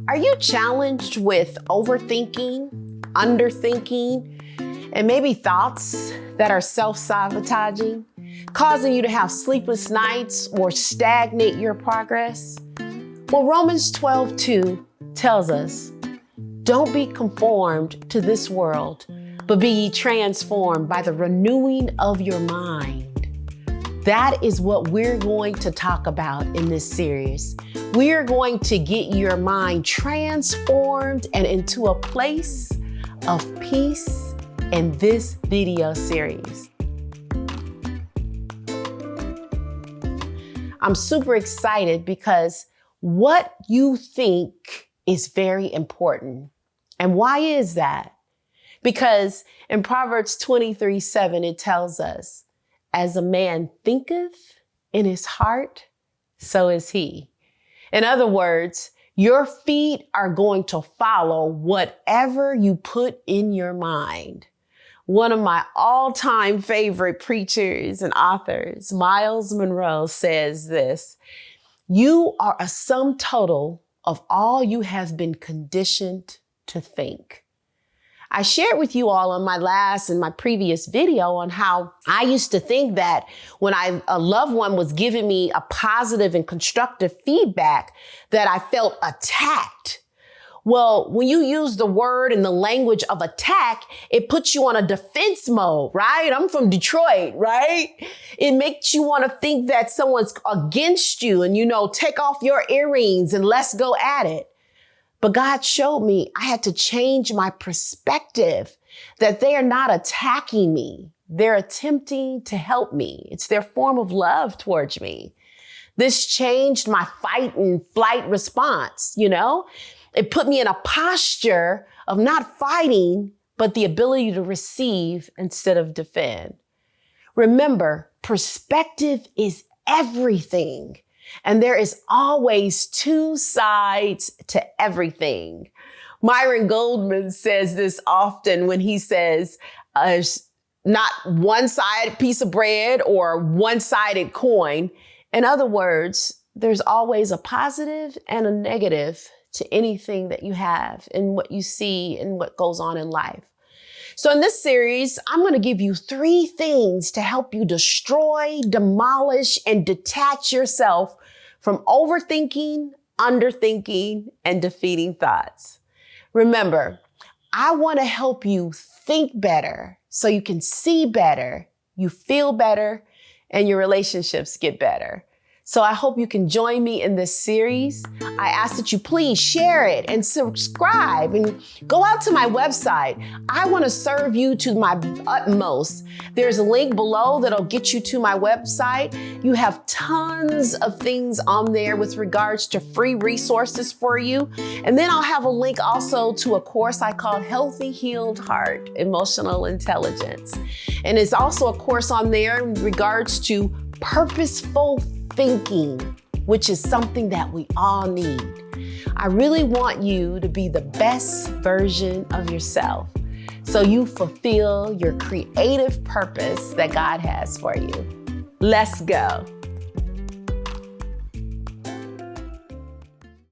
Are you challenged with overthinking, underthinking, and maybe thoughts that are self-sabotaging, causing you to have sleepless nights or stagnate your progress? Well, Romans 12:2 tells us, "Don't be conformed to this world, but be ye transformed by the renewing of your mind." That is what we're going to talk about in this series. We're going to get your mind transformed and into a place of peace in this video series. I'm super excited because what you think is very important. And why is that? Because in Proverbs 23:7, it tells us, "As a man thinketh in his heart, so is he." In other words, your feet are going to follow whatever you put in your mind. One of my all-time favorite preachers and authors, Miles Monroe, says this: "You are a sum total of all you have been conditioned to think." I shared with you all on my previous video on how I used to think that when a loved one was giving me a positive and constructive feedback, that I felt attacked. Well, when you use the word and the language of attack, it puts you on a defense mode, right? I'm from Detroit, right? It makes you want to think that someone's against you and, take off your earrings and let's go at it. But God showed me I had to change my perspective, that they are not attacking me. They're attempting to help me. It's their form of love towards me. This changed my fight and flight response, It put me in a posture of not fighting, but the ability to receive instead of defend. Remember, perspective is everything. And there is always two sides to everything. Myron Goldman says this often when he says, not one-sided piece of bread or one-sided coin. In other words, there's always a positive and a negative to anything that you have and what you see and what goes on in life. So in this series, I'm going to give you 3 things to help you destroy, demolish, and detach yourself from overthinking, underthinking, and defeating thoughts. Remember, I want to help you think better so you can see better, you feel better, and your relationships get better. So I hope you can join me in this series. I ask that you please share it and subscribe and go out to my website. I want to serve you to my utmost. There's a link below that'll get you to my website. You have tons of things on there with regards to free resources for you. And then I'll have a link also to a course I call Healthy Healed Heart, Emotional Intelligence. And it's also a course on there in regards to purposeful thinking, which is something that we all need. I really want you to be the best version of yourself so you fulfill your creative purpose that God has for you. Let's go.